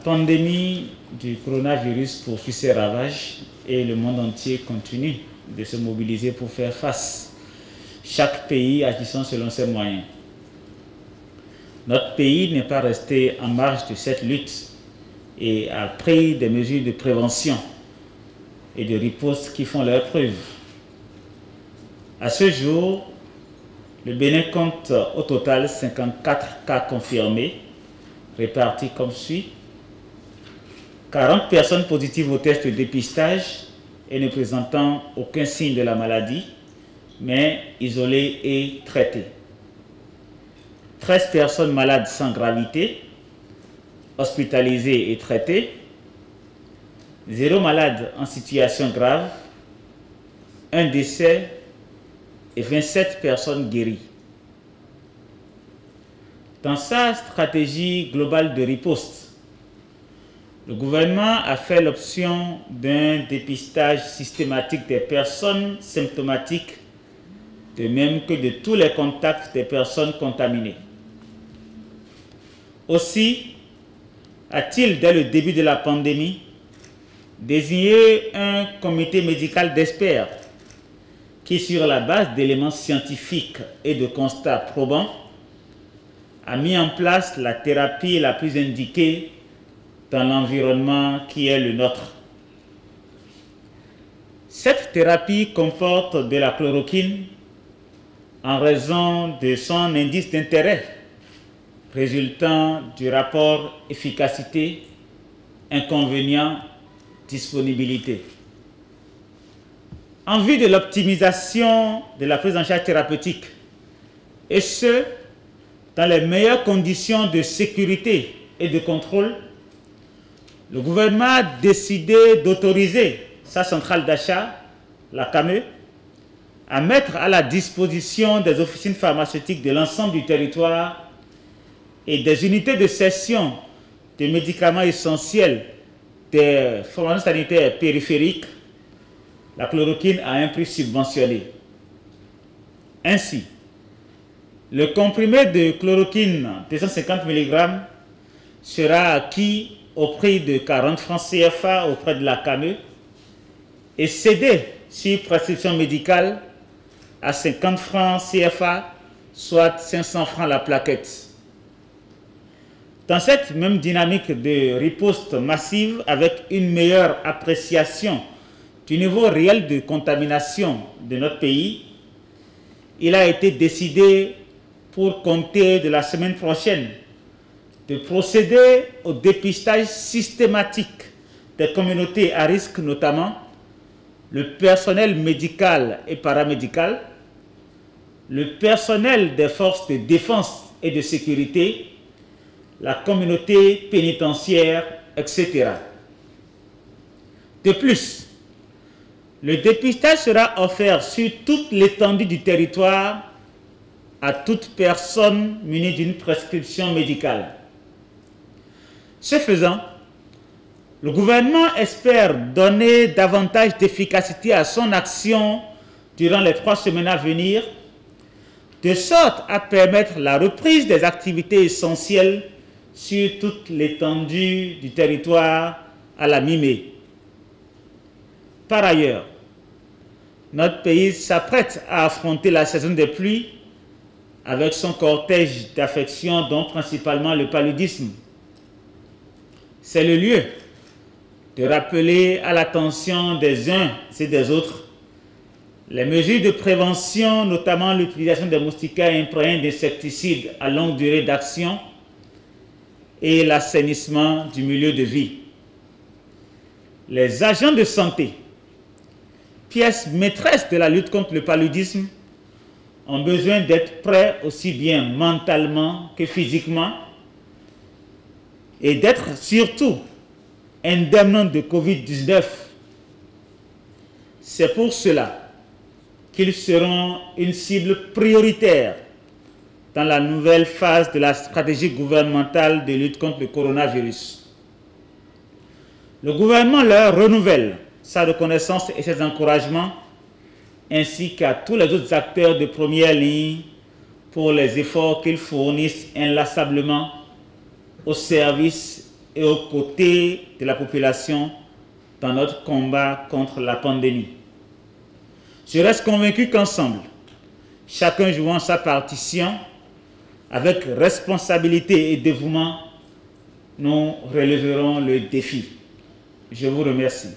pandémie du coronavirus poursuit ses ravages et le monde entier continue de se mobiliser pour faire face. Chaque pays agissant selon ses moyens. Notre pays n'est pas resté en marge de cette lutte et a pris des mesures de prévention et de riposte qui font leur preuve. À ce jour, le Bénin compte au total 54 cas confirmés, répartis comme suit. 40 personnes positives au test de dépistage et ne présentant aucun signe de la maladie, mais isolées et traitées. 13 personnes malades sans gravité, hospitalisées et traitées. 0 malade en situation grave. 1 décès et 27 personnes guéries. Dans sa stratégie globale de riposte, le gouvernement a fait l'option d'un dépistage systématique des personnes symptomatiques, de même que de tous les contacts des personnes contaminées. Aussi, a-t-il, dès le début de la pandémie, désigné un comité médical d'experts qui, sur la base d'éléments scientifiques et de constats probants, a mis en place la thérapie la plus indiquée dans l'environnement qui est le nôtre. Cette thérapie comporte de la chloroquine en raison de son indice d'intérêt résultant du rapport efficacité, inconvénient, disponibilité. En vue de l'optimisation de la prise en charge thérapeutique, et ce, dans les meilleures conditions de sécurité et de contrôle, le gouvernement a décidé d'autoriser sa centrale d'achat, la CAME, à mettre à la disposition des officines pharmaceutiques de l'ensemble du territoire et des unités de cession de médicaments essentiels des formations sanitaires périphériques, la chloroquine à un prix subventionné. Ainsi, le comprimé de chloroquine 250 mg sera acquis au prix de 40 francs CFA auprès de la CAME et cédé sur prescription médicale à 50 francs CFA, soit 500 francs la plaquette. Dans cette même dynamique de riposte massive avec une meilleure appréciation du niveau réel de contamination de notre pays, il a été décidé pour compter de la semaine prochaine de procéder au dépistage systématique des communautés à risque, notamment le personnel médical et paramédical, le personnel des forces de défense et de sécurité, la communauté pénitentiaire, etc. De plus, le dépistage sera offert sur toute l'étendue du territoire à toute personne munie d'une prescription médicale. Ce faisant, le gouvernement espère donner davantage d'efficacité à son action durant les 3 semaines à venir, de sorte à permettre la reprise des activités essentielles sur toute l'étendue du territoire à la mi-mai. Par ailleurs, notre pays s'apprête à affronter la saison des pluies avec son cortège d'affections, dont principalement le paludisme. C'est le lieu de rappeler à l'attention des uns et des autres les mesures de prévention, notamment l'utilisation des moustiquaires imprégnés d'insecticides à longue durée d'action et l'assainissement du milieu de vie. Les agents de santé, pièces maîtresses de la lutte contre le paludisme, ont besoin d'être prêts aussi bien mentalement que physiquement et d'être surtout indemnes de Covid-19. C'est pour cela qu'ils seront une cible prioritaire dans la nouvelle phase de la stratégie gouvernementale de lutte contre le coronavirus. Le gouvernement leur renouvelle sa reconnaissance et ses encouragements, ainsi qu'à tous les autres acteurs de première ligne pour les efforts qu'ils fournissent inlassablement au service et aux côtés de la population dans notre combat contre la pandémie. Je reste convaincu qu'ensemble, chacun jouant sa partition, avec responsabilité et dévouement, nous relèverons le défi. Je vous remercie.